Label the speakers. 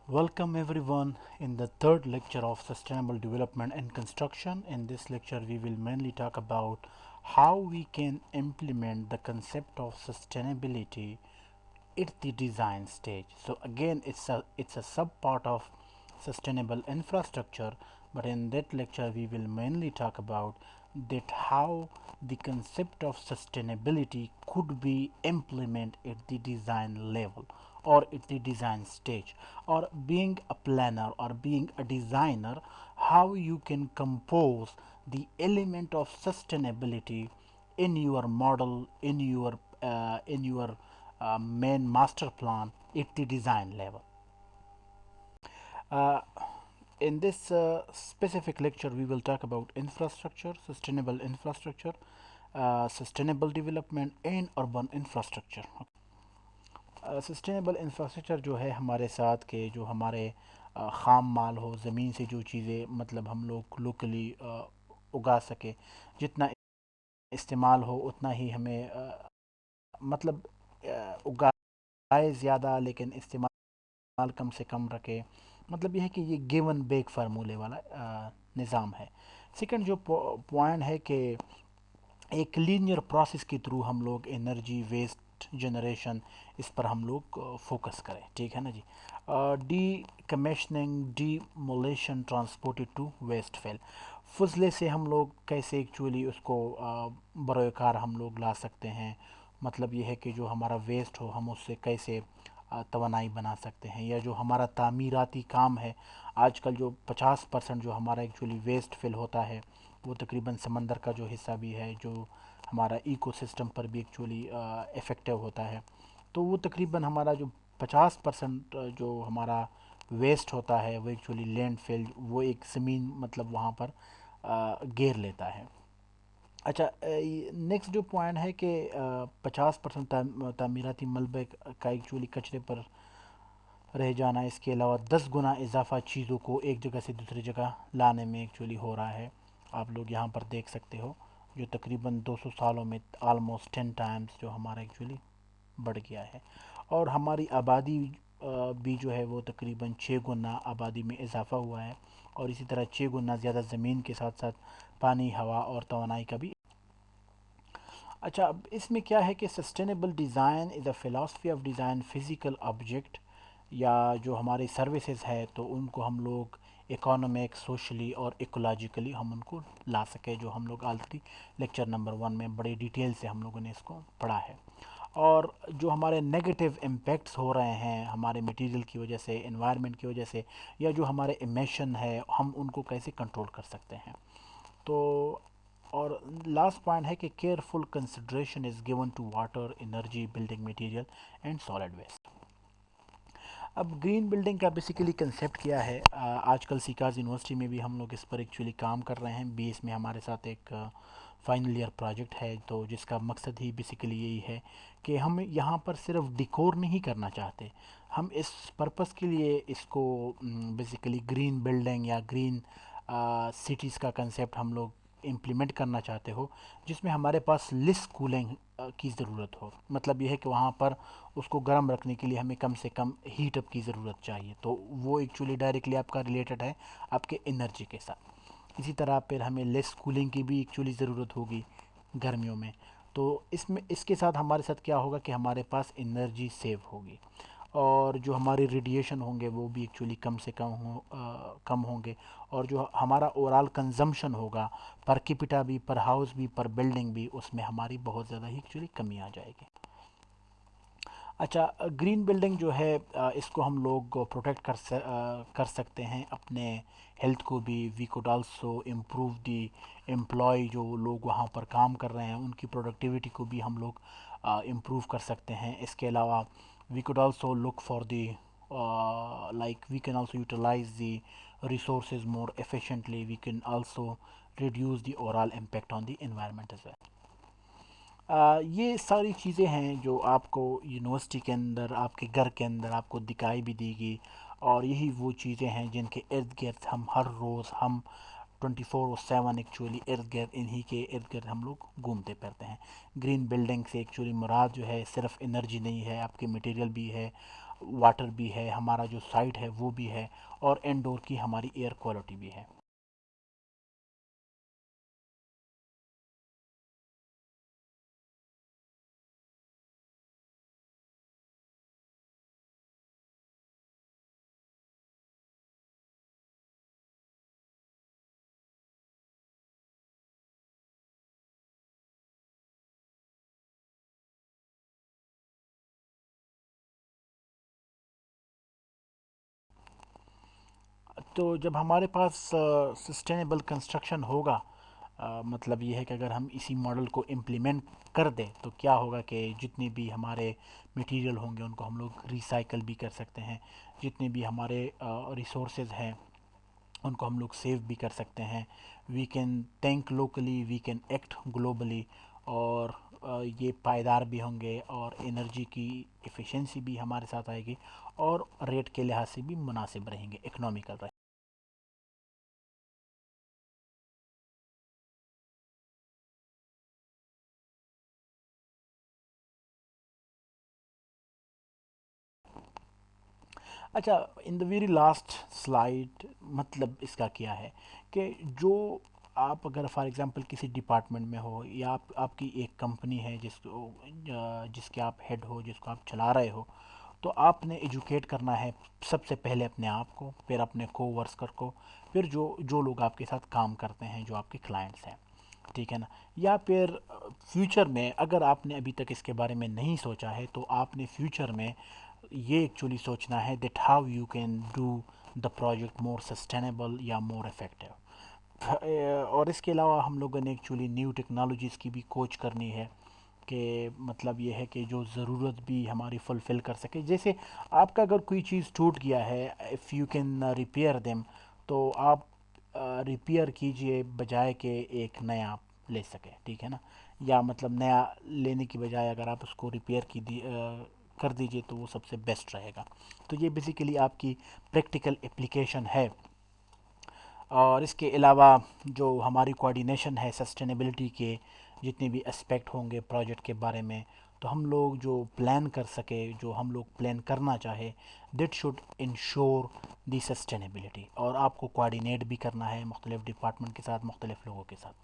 Speaker 1: Welcome everyone in the third lecture of Sustainable Development and Construction. In this lecture, we will mainly talk about how we can implement the concept of sustainability at the design stage. So again, it's a sub part of sustainable infrastructure, but in that lecture we will mainly talk about that how the concept of sustainability could be implemented at the design level or at the design stage, or being a planner or being a designer, how you can compose the element of sustainability in your model, in your main master plan at the design level. Uh, in this specific lecture, we will talk about infrastructure, sustainable development and urban infrastructure. Sustainable infrastructure جو ہے ہمارے ساتھ کے جو ہمارے خام مال ہو، زمین سے جو چیزیں مطلب ہم لوگ لوکلی اگا سکے، جتنا استعمال ہو اتنا ہی ہمیں مطلب اگائے زیادہ لیکن استعمال کم سے کم رکھے. مطلب یہ ہے کہ یہ گیون بیک فارمولے والا نظام ہے. سیکنڈ جو پوائنٹ ہے کہ ایک لینئر پروسیس کے تھرو ہم لوگ انرجی ویسٹ جنریشن اس پر ہم لوگ فوکس کریں. ٹھیک ہے نا جی. Decommissioning demolition transported to waste fill, فضلے سے ہم لوگ کیسے ایکچولی اس کو بروئے کار ہم لوگ لا سکتے ہیں. مطلب یہ ہے کہ جو ہمارا ویسٹ ہو ہم اس سے کیسے توانائی بنا سکتے ہیں، یا جو ہمارا تعمیراتی کام ہے آج کل جو 50% جو ہمارا ایکچولی ویسٹ فل ہوتا ہے وہ تقریباً سمندر کا جو حصہ بھی ہے، جو ہمارا ایکو سسٹم پر بھی ایکچولی افیکٹو ہوتا ہے. تو وہ تقریباً ہمارا جو 50% جو ہمارا ویسٹ ہوتا ہے وہ ایکچولی لینڈ فل، وہ ایک زمین مطلب وہاں پر گیر لیتا ہے. اچھا، نیکسٹ جو پوائنٹ ہے کہ 50% تعمیراتی ملبے کا ایکچولی کچرے پر رہ جانا، اس کے علاوہ 10 گنا اضافہ چیزوں کو ایک جگہ سے دوسری جگہ لانے میں ایکچولی ہو رہا ہے. آپ لوگ یہاں پر دیکھ سکتے ہو جو تقریباً 200 سالوں میں آلموسٹ 10 ٹائمز جو ہمارا ایکچولی بڑھ گیا ہے. اور ہماری آبادی بھی جو ہے وہ تقریباً 6 گنا آبادی میں اضافہ ہوا ہے، اور اسی طرح 6 گنا زیادہ زمین کے ساتھ ساتھ پانی، ہوا اور توانائی کا بھی. اچھا، اب اس میں کیا ہے کہ sustainable design is a philosophy of design physical object, یا جو ہماری سروسز ہے تو ان کو ہم لوگ اکانومک، سوشلی اور ایکولوجیکلی ہم ان کو لا سکے، جو ہم لوگ آلریڈی لیکچر نمبر 1 میں بڑی ڈیٹیل سے ہم لوگوں نے اس کو پڑھا ہے. اور جو ہمارے نیگیٹو امپیکٹس ہو رہے ہیں ہمارے مٹیریل کی وجہ سے، انوائرمنٹ کی وجہ سے، یا جو ہمارے ایمیشن ہے ہم ان کو کیسے کنٹرول کر سکتے ہیں. تو اور لاسٹ پوائنٹ ہے کہ careful consideration is given to water, energy, building material and solid waste. اب گرین بلڈنگ کا بیسیکلی کنسیپٹ کیا ہے؟ آج کل سیکاز یونیورسٹی میں بھی ہم لوگ اس پر ایکچولی کام کر رہے ہیں. BS میں ہمارے ساتھ ایک فائنل ایئر پروجیکٹ ہے، تو جس کا مقصد ہی بیسیکلی یہی ہے کہ ہم یہاں پر صرف ڈیکور نہیں کرنا چاہتے، ہم اس پرپس کے لیے اس کو بیسیکلی گرین بلڈنگ یا گرین سٹیز کا کنسیپٹ ہم لوگ امپلیمنٹ کرنا چاہتے ہو، جس میں ہمارے پاس لیس کولنگ کی ضرورت ہو. مطلب یہ ہے کہ وہاں پر اس کو گرم رکھنے کے لیے ہمیں کم سے کم ہیٹ اپ کی ضرورت چاہیے، تو وہ ایکچولی ڈائریکٹلی آپ کا ریلیٹڈ ہے آپ کے انرجی کے ساتھ. اسی طرح پھر ہمیں لیس کولنگ کی بھی ایکچولی ضرورت ہوگی گرمیوں میں. تو اس کے ساتھ ہمارے ساتھ کیا ہوگا کہ ہمارے پاس انرجی سیو ہوگی، اور جو ہمارے ریڈیشن ہوں گے وہ بھی ایکچولی کم سے کم ہوں گے، اور جو ہمارا اوورال کنزمپشن ہوگا پر کیپیٹا بھی، پر ہاؤس بھی، پر بلڈنگ بھی، اس میں ہماری بہت زیادہ ہی ایکچولی کمی آ جائے گی. اچھا، گرین بلڈنگ جو ہے اس کو ہم لوگ پروٹیکٹ کر سکتے ہیں اپنے ہیلتھ کو بھی. We could also improve the employee, جو لوگ وہاں پر کام کر رہے ہیں ان کی پروڈکٹیوٹی کو بھی ہم لوگ امپروو کر سکتے ہیں. اس کے علاوہ we could also look for the like we can also utilize the resources more efficiently. We can also reduce the overall impact on the environment as well. یہ ساری چیزیں ہیں جو آپ کو یونیورسٹی کے اندر، آپ کے گھر کے اندر آپ کو دکھائی بھی دی گی، اور یہی وہ چیزیں ہیں جن کے ارد گرد ہم ہر روز، ہم 24/7 ایکچولی ارد گرد، انہی کے ارد گرد ہم لوگ گھومتے پھرتے ہیں. گرین بلڈنگ سے ایکچولی مراد جو ہے صرف انرجی نہیں ہے، آپ کے مٹیریل بھی ہے، واٹر بھی ہے، ہمارا جو سائٹ ہے وہ بھی ہے، اور انڈور کی ہماری ایئر کوالٹی بھی ہے۔ تو جب ہمارے پاس سسٹینیبل کنسٹرکشن ہوگا، مطلب یہ ہے کہ اگر ہم اسی ماڈل کو امپلیمنٹ کر دیں تو کیا ہوگا کہ جتنے بھی ہمارے مٹیریل ہوں گے ان کو ہم لوگ ریسائکل بھی کر سکتے ہیں، جتنے بھی ہمارے ریسورسز ہیں ان کو ہم لوگ سیو بھی کر سکتے ہیں۔ We can think locally, we can act globally, اور یہ پائیدار بھی ہوں گے، اور انرجی کی ایفیشنسی بھی ہمارے ساتھ آئے گی، اور ریٹ کے لحاظ سے بھی مناسب رہیں گے، اکنامیکل رہیں گے۔ اچھا، ان دا ویری لاسٹ سلائڈ مطلب اس کا کیا ہے کہ جو آپ اگر فار ایگزامپل کسی ڈپارٹمنٹ میں ہو، یا آپ کی ایک کمپنی ہے جس کے آپ ہیڈ ہو، جس کو آپ چلا رہے ہو، تو آپ نے ایجوکیٹ کرنا ہے سب سے پہلے اپنے آپ کو، پھر اپنے کو ورکر کو، پھر جو لوگ آپ کے ساتھ کام کرتے ہیں، جو آپ کے کلائنٹس ہیں، ٹھیک ہے نا؟ یا پھر فیوچر میں اگر آپ نے ابھی تک اس کے بارے میں نہیں سوچا ہے تو آپ نے فیوچر میں یہ ایکچولی سوچنا ہے that how you can do the project more sustainable یا مور افیکٹو۔ اور اس کے علاوہ ہم لوگوں نے ایکچولی نیو ٹیکنالوجیز کی بھی کوچ کرنی ہے، کہ مطلب یہ ہے کہ جو ضرورت بھی ہماری فلفل کر سکے، جیسے آپ کا اگر کوئی چیز ٹوٹ گیا ہے، if you can repair them, تو آپ ریپیئر کیجئے بجائے کہ ایک نیا آپ لے سکیں، ٹھیک ہے نا؟ یا مطلب نیا لینے کی بجائے اگر آپ اس کو ریپیئر کر دیجئے تو وہ سب سے بیسٹ رہے گا۔ تو یہ بیسیکلی آپ کی پریکٹیکل اپلیکیشن ہے۔ اور اس کے علاوہ جو ہماری کوآرڈینیشن ہے سسٹینیبلٹی کے جتنے بھی اسپیکٹ ہوں گے پروجیکٹ کے بارے میں، تو ہم لوگ جو پلان کر سکے، جو ہم لوگ پلان کرنا چاہے، that should ensure the sustainability, اور آپ کو کوآرڈینیٹ بھی کرنا ہے مختلف ڈپارٹمنٹ کے ساتھ، مختلف لوگوں کے ساتھ۔